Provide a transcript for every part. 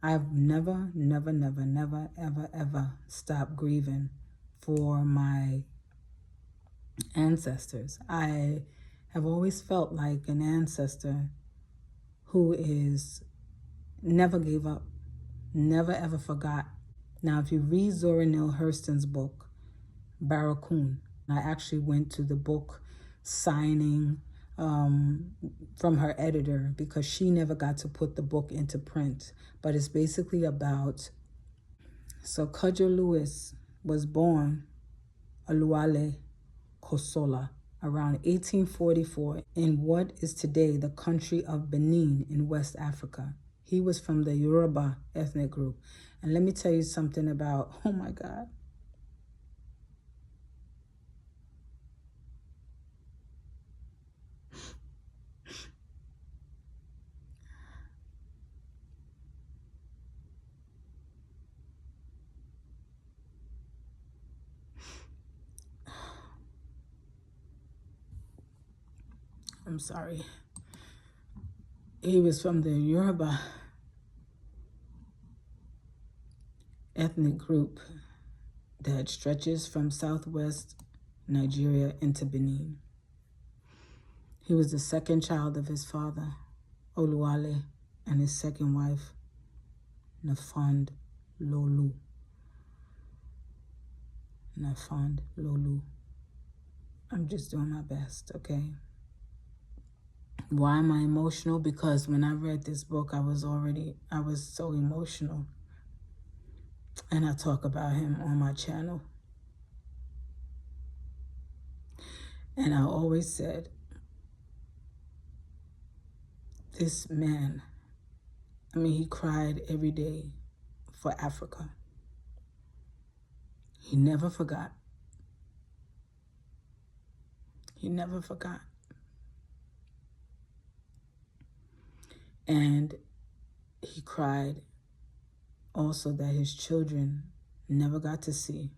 I've never, never, never, never, ever, ever stopped grieving for my ancestors. I have always felt like an ancestor who is never gave up, never ever forgot. Now, if you read Zora Neale Hurston's book, Barracoon, I actually went to the book signing from her editor because she never got to put the book into print. But it's basically about, so Cudjo Lewis was born Oluwale Kossola around 1844 in what is today the country of Benin in West Africa. He was from the Yoruba ethnic group. And let me tell you something about, oh my God. I'm sorry. He was from the Yoruba ethnic group that stretches from southwest Nigeria into Benin. He was the second child of his father, Oluwale, and his second wife, Nafand Lolu. I'm just doing my best, okay? Why am I emotional? Because when I read this book, I was so emotional. And I talk about him on my channel. And I always said, this man, he cried every day for Africa. He never forgot. He never forgot. And he cried also that his children never got to see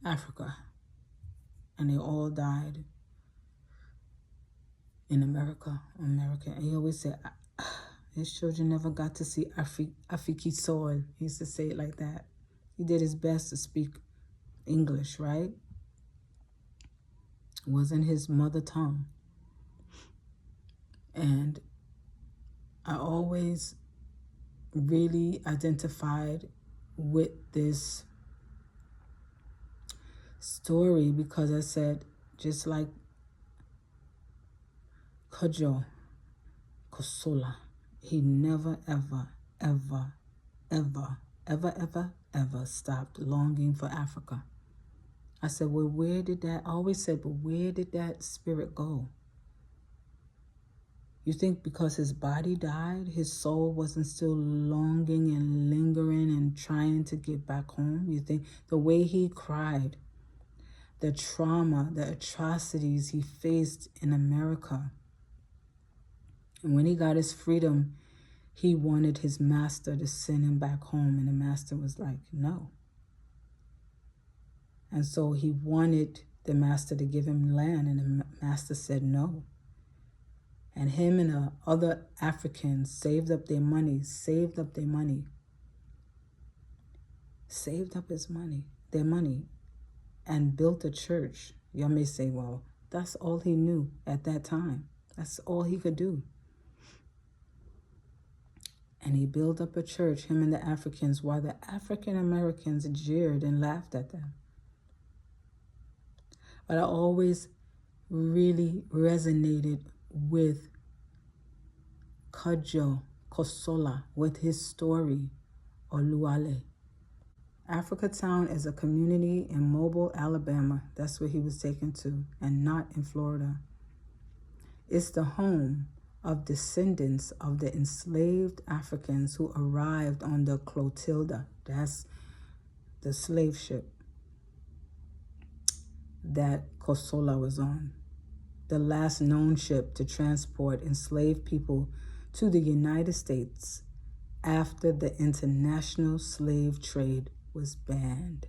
Africa. And they all died in America. And he always said, his children never got to see Afiki soil. He used to say it like that. He did his best to speak English, right? It wasn't his mother tongue. And I always really identified with this story because I said, just like Kudjo Kossola, he never, ever, ever, ever, ever, ever, ever stopped longing for Africa. I said, well, where did that, I always said, but where did that spirit go? You think because his body died, his soul wasn't still longing and lingering and trying to get back home? You think the way he cried, the trauma, the atrocities he faced in America. And when he got his freedom, he wanted his master to send him back home. And the master was like, no. And so he wanted the master to give him land. And the master said no. And him and the other Africans saved up their money, their money, and built a church. Y'all may say, well, that's all he knew at that time. That's all he could do. And he built up a church, him and the Africans, while the African Americans jeered and laughed at them. But I always really resonated with Cudjo Kossola, with his story, Oluwale. Africa Town is a community in Mobile, Alabama. That's where he was taken to, and not in Florida. It's the home of descendants of the enslaved Africans who arrived on the Clotilda. That's the slave ship that Kossola was on. The last known ship to transport enslaved people to the United States after the international slave trade was banned.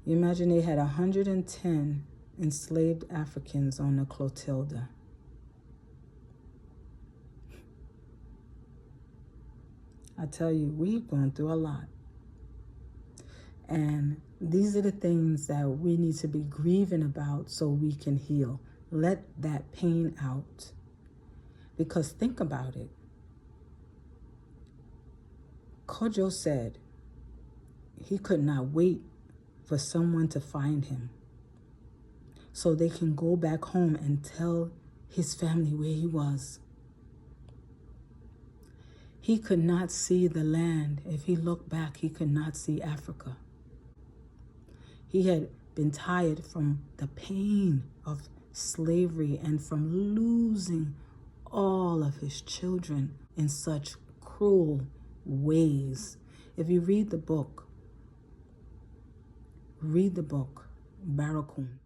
You imagine they had 110 enslaved Africans on the Clotilda. I tell you, we've gone through a lot. And these are the things that we need to be grieving about so we can heal. Let that pain out. Because think about it. Cudjo said he could not wait for someone to find him so they can go back home and tell his family where he was. He could not see the land. If he looked back, he could not see Africa. He had been tired from the pain of slavery and from losing all of his children in such cruel ways. If you read the book, Barakoon.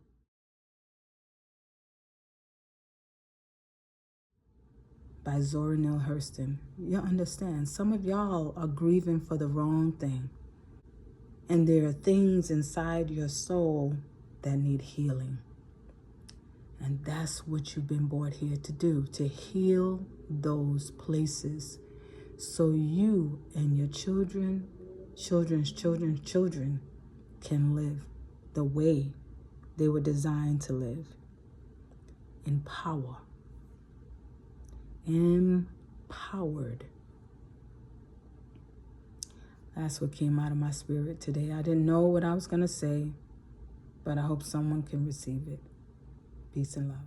By Zora Neale Hurston, you understand, some of y'all are grieving for the wrong thing. And there are things inside your soul that need healing. And that's what you've been brought here to do, to heal those places so you and your children, children's children can live the way they were designed to live. In power. Empowered. That's what came out of my spirit today. I didn't know what I was going to say, but I hope someone can receive it. Peace and love.